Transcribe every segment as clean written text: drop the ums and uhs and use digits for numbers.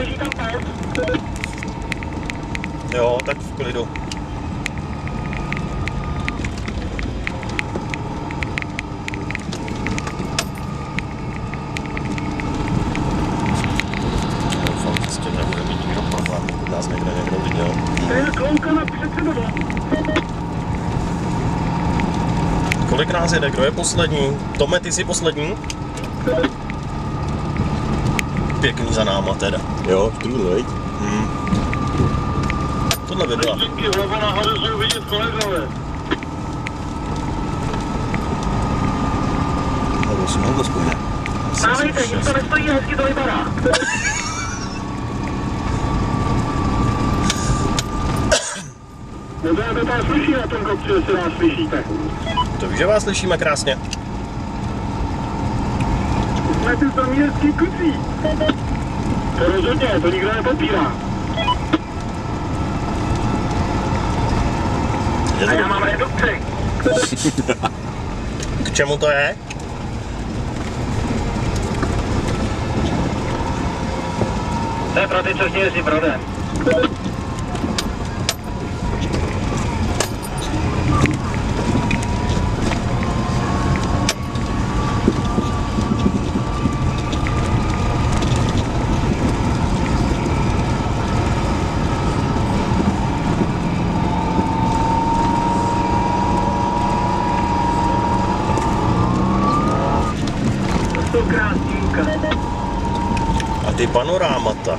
běží tam pes. Jo, tak v klidu. Doufám, že s tím nebude mít nikdo problém, pokud nás někde někdo viděl. To je kloukana před sebou. Kolik nás jede? Kdo je poslední? Tome, ty jsi poslední? Pěkný za náma teda. Jo, štrůdl, veď? Tohle by byla. Díky, hlava nahoru jsou vidět kolegové. Nebo jsem ho aspoň ne. Stávejte, nic to nestojí, hezky to vypadá. Nebo to tam slyší na tom kopci, jestli nás slyšíte. To víš, že vás slyšíme krásně. Jsme tu samírský kucí. To rozhodně, to nikdo nepopírá. A já mám redukci. K čemu to je? To je pro ty, co chtějí si prodem. A ty panorámata.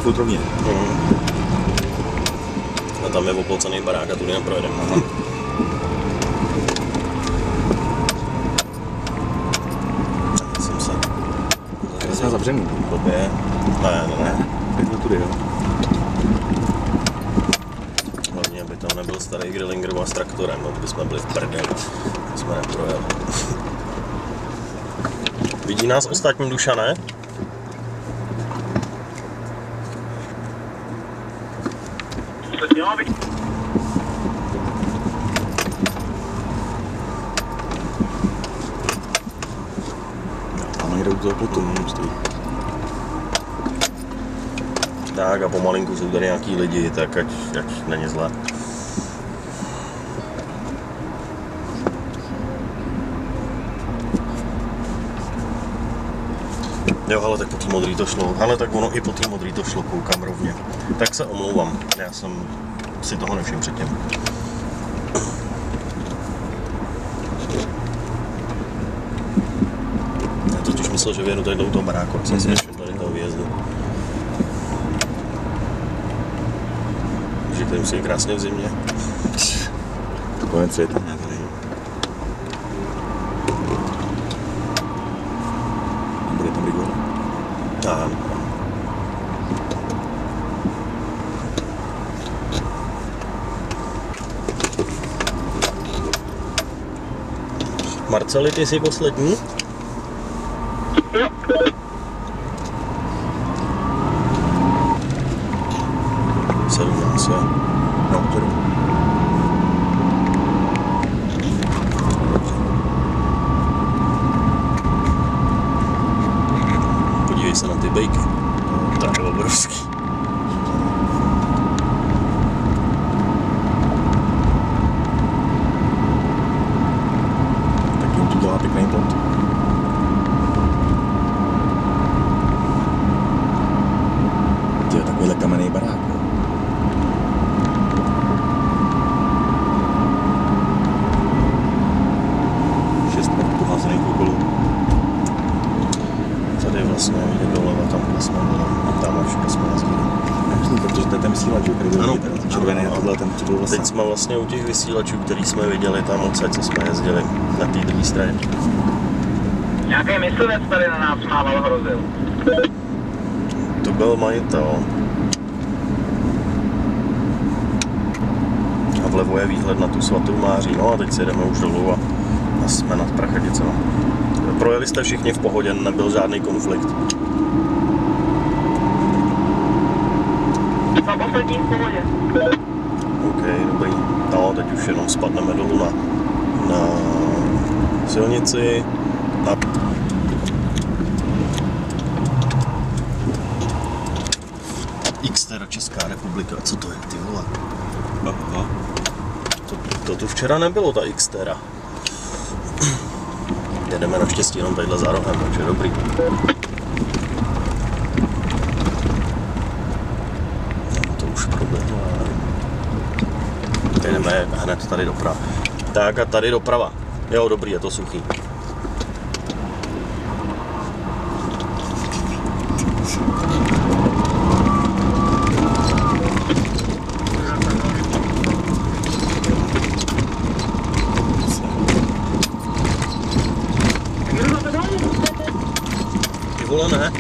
Futrovně. A tam je oplocený barák a tudy neprojedeme. Jsem se... Kde jsme zavřený? Blbě. Ne. Tak jsme tudy, jo. Hlavně, aby tam nebyl starý Grillinger s traktorem, no, kdyby jsme byli v prdeli. Jsme neprojeli. Vidí nás ostatní Dušané? Ano, jde u toho potom, stojí. Tak a pomalinku jsou tady nějaký lidi, tak ať není zle. Jo, ale tak po té modrý to šlo. Ale tak ono i po té modrý to šlo, koukám rovně. Tak se omlouvám, já jsem si toho nevšiml předtím. Já totiž myslel, že vyjedu tady do toho baráku, a jsem si nevšiml tady toho výjezdu. Že tady musí krásně v zimě. To konec světa, ne tady. A bude tam Rigor. Ano. Marceli, ty jsi poslední? Jo. 17, jo? No, to jdu. Podívej se na ty bejky. To je obrovský. Tak jim tu dělá pěkný plot. Ty jo, takovýhle kamenný barák, jo. vysílač, který byl Ano. vidět, ten červený a tohle ten, co byl vlastně. Teď jsme vlastně u těch vysílačů, který jsme viděli tam odsaď, co jsme jezdili na té druhé straně. Nějaký myslivec tady na nás mával, hrozil. To byl majitel. A vlevo je výhled na tu Svatou Máří. No a teď si jdeme už dolů a jsme nad Prachaticema. Projeli jste všichni v pohodě, nebyl žádný konflikt. Na poslední v pohodě. OK, dobrý. No, teď už jenom spadneme dolů na silnici. A Xtera Česká republika. Co to je, ty vole? Aha. To tu včera nebylo, ta Xtera. Jedeme naštěstí jenom tadyhle za rohem, takže dobrý. No, to už proběhlo, ale jdeme hned tady doprava. Tak a tady doprava. Jo, dobrý, je to suchý. Ty vole, ne?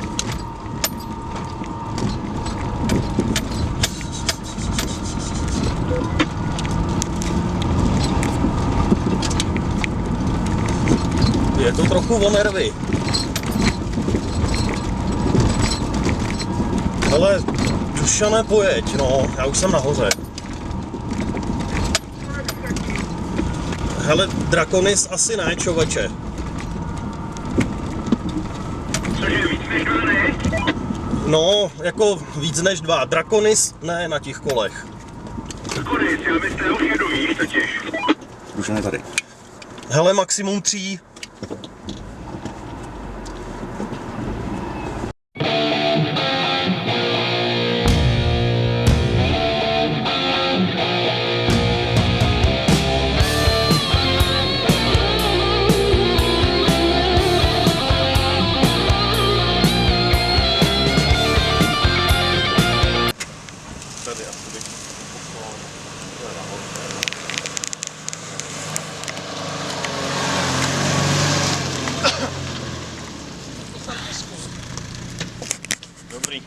Je to trochu o nervy. Hele, Dušane, pojeď, no, já už jsem nahoře. Hele, Draconis asi ne, čověče. Cože, víc než 2 ne? No, jako víc než 2. Draconis ne na těch kolech. Konec, já myslel, už jedu, víš totiž. Dušan je tady. Hele, maximum 3. Tady asi bych poslal nahoru. Dobrý.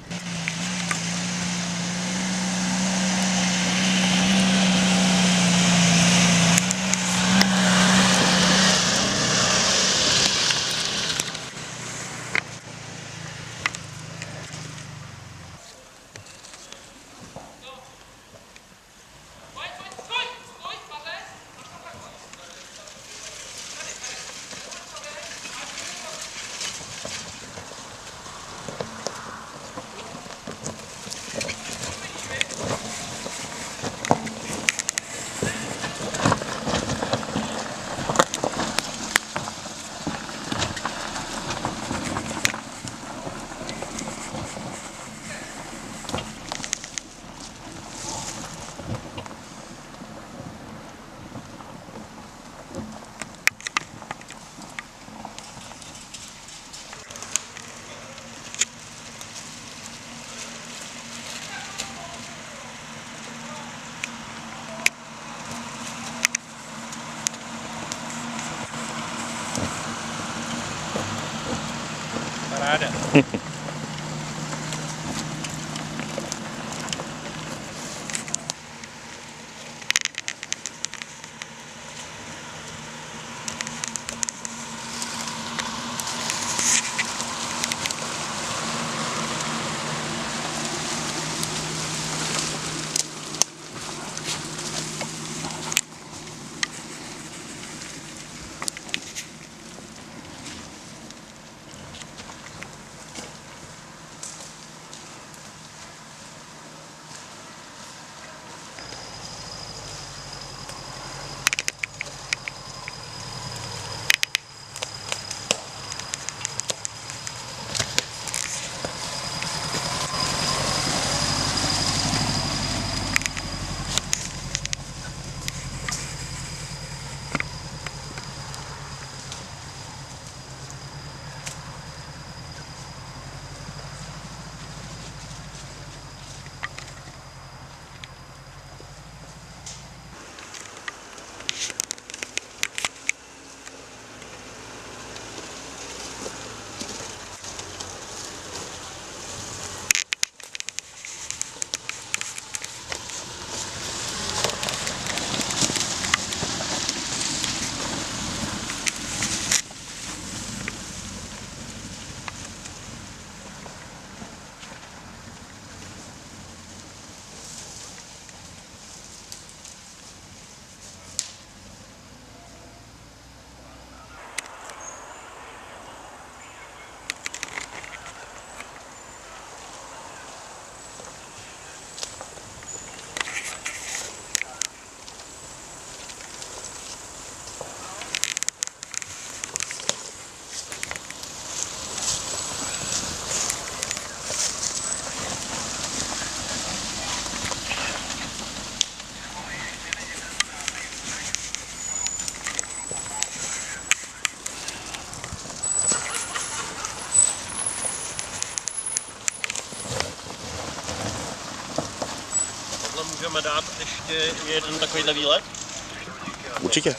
můžeme dát ještě jeden takovýhle výlet? Určitě.